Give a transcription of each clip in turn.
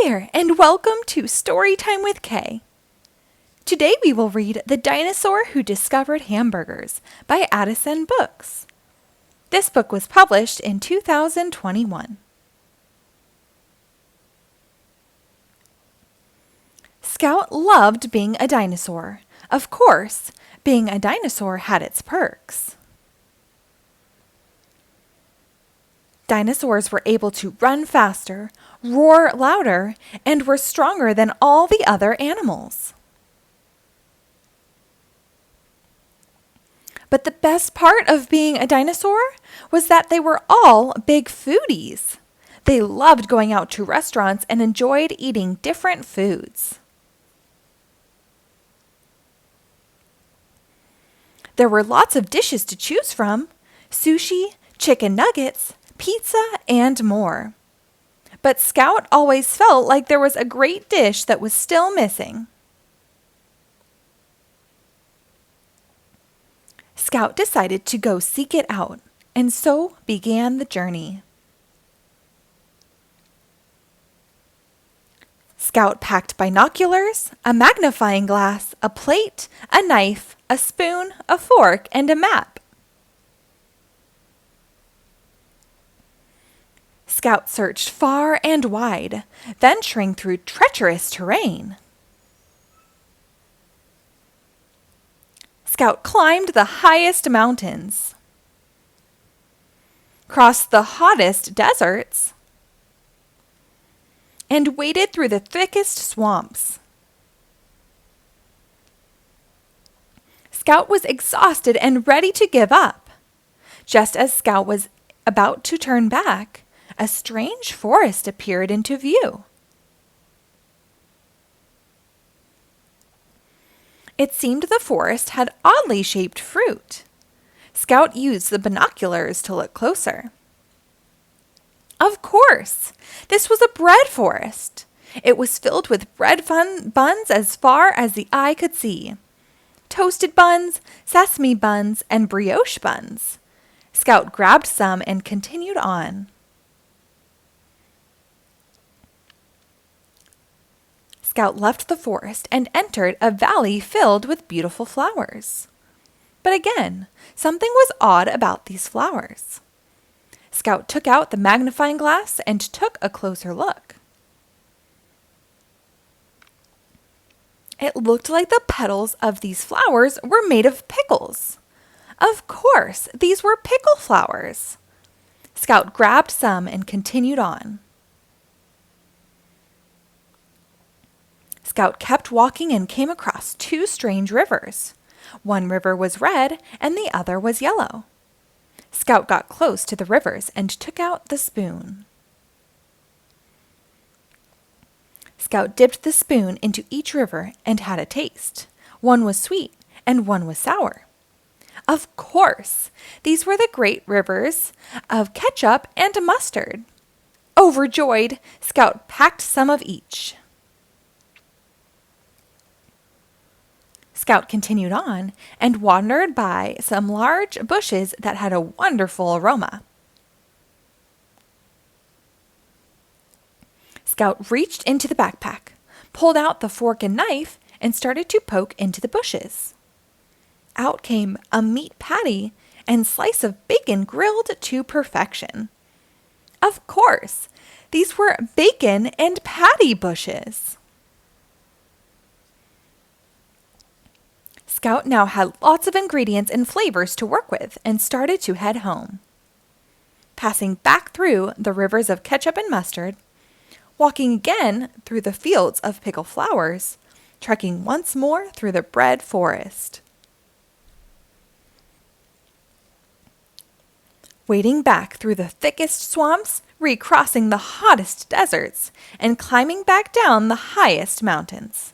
there, and welcome to Storytime with Kay. Today we will read The Dinosaur Who Discovered Hamburgers by Adisan Books. This book was published in 2021. Scout loved being a dinosaur. Of course, being a dinosaur had its perks. Dinosaurs were able to run faster, roar louder, and were stronger than all the other animals. But the best part of being a dinosaur was that they were all big foodies. They loved going out to restaurants and enjoyed eating different foods. There were lots of dishes to choose from: sushi, chicken nuggets, pizza, and more. But Scout always felt like there was a great dish that was still missing. Scout decided to go seek it out, and so began the journey. Scout packed binoculars, a magnifying glass, a plate, a knife, a spoon, a fork, and a map. Scout searched far and wide, venturing through treacherous terrain. Scout climbed the highest mountains, crossed the hottest deserts, and waded through the thickest swamps. Scout was exhausted and ready to give up. Just as Scout was about to turn back, a strange forest appeared into view. It seemed the forest had oddly shaped fruit. Scout used the binoculars to look closer. Of course, this was a bread forest. It was filled with bread buns as far as the eye could see. Toasted buns, sesame buns, and brioche buns. Scout grabbed some and continued on. Scout left the forest and entered a valley filled with beautiful flowers. But again, something was odd about these flowers. Scout took out the magnifying glass and took a closer look. It looked like the petals of these flowers were made of pickles. Of course, these were pickle flowers. Scout grabbed some and continued on. Scout kept walking and came across two strange rivers. One river was red and the other was yellow. Scout got close to the rivers and took out the spoon. Scout dipped the spoon into each river and had a taste. One was sweet and one was sour. Of course, these were the great rivers of ketchup and mustard. Overjoyed, Scout packed some of each. Scout continued on and wandered by some large bushes that had a wonderful aroma. Scout reached into the backpack, pulled out the fork and knife, and started to poke into the bushes. Out came a meat patty and slice of bacon grilled to perfection. Of course, these were bacon and patty bushes. Scout now had lots of ingredients and flavors to work with and started to head home. Passing back through the rivers of ketchup and mustard, walking again through the fields of pickle flowers, trekking once more through the bread forest. Wading back through the thickest swamps, recrossing the hottest deserts, and climbing back down the highest mountains.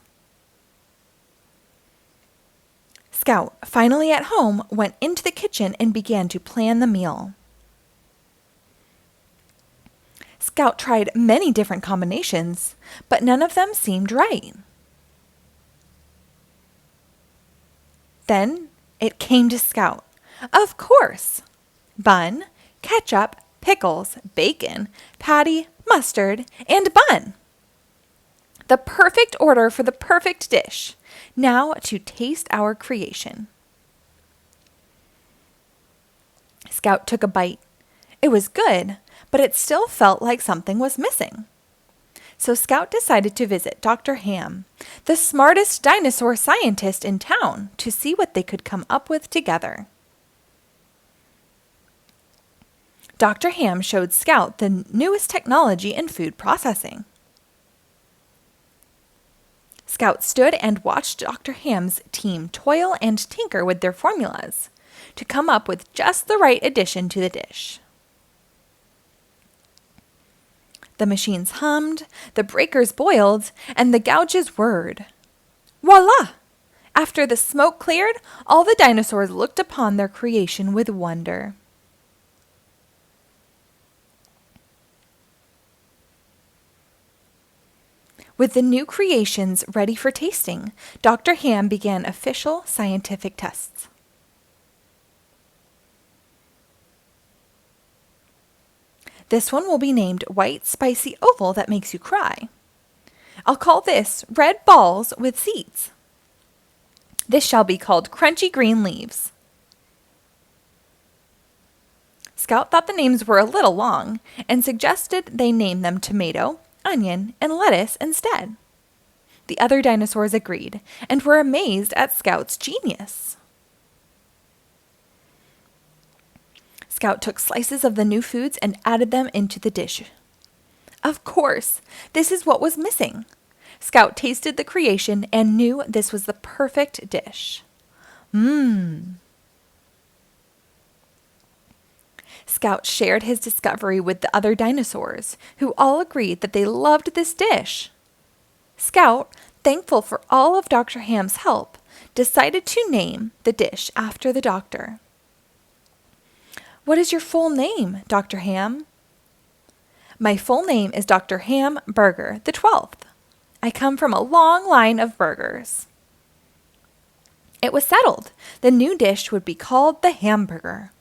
Scout, finally at home, went into the kitchen and began to plan the meal. Scout tried many different combinations, but none of them seemed right. Then it came to Scout. Of course! Bun, ketchup, pickles, bacon, patty, mustard, and bun. The perfect order for the perfect dish. Now to taste our creation. Scout took a bite. It was good, but it still felt like something was missing. So Scout decided to visit Dr. Ham, the smartest dinosaur scientist in town, to see what they could come up with together. Dr. Ham showed Scout the newest technology in food processing. Scout stood and watched Dr. Ham's team toil and tinker with their formulas to come up with just the right addition to the dish. The machines hummed, the breakers boiled, and the gouges whirred. Voila! After the smoke cleared, all the dinosaurs looked upon their creation with wonder. With the new creations ready for tasting, Dr. Ham began official scientific tests. This one will be named White Spicy Oval That Makes You Cry. I'll call this Red Balls with Seeds. This shall be called Crunchy Green Leaves. Scout thought the names were a little long and suggested they name them Tomato, Onion, and Lettuce instead. The other dinosaurs agreed and were amazed at Scout's genius. Scout took slices of the new foods and added them into the dish. Of course, this is what was missing. Scout tasted the creation and knew this was the perfect dish. Scout shared his discovery with the other dinosaurs, who all agreed that they loved this dish. Scout, thankful for all of Dr. Ham's help, decided to name the dish after the doctor. What is your full name, Dr. Ham? My full name is Dr. Hamburger the 12th. I come from a long line of burgers. It was settled. The new dish would be called the hamburger.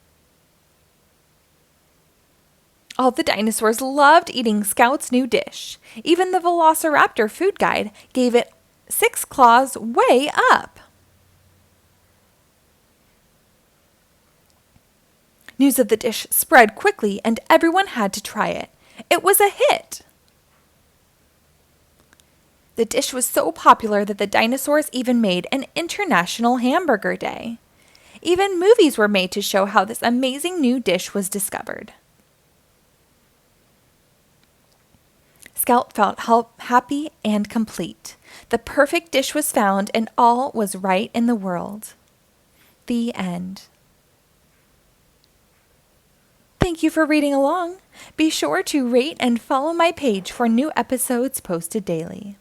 All the dinosaurs loved eating Scout's new dish. Even the Velociraptor food guide gave it 6 claws way up. News of the dish spread quickly and everyone had to try it. It was a hit. The dish was so popular that the dinosaurs even made an International Hamburger Day. Even movies were made to show how this amazing new dish was discovered. Scout felt happy and complete. The perfect dish was found and all was right in the world. The end. Thank you for reading along. Be sure to rate and follow my page for new episodes posted daily.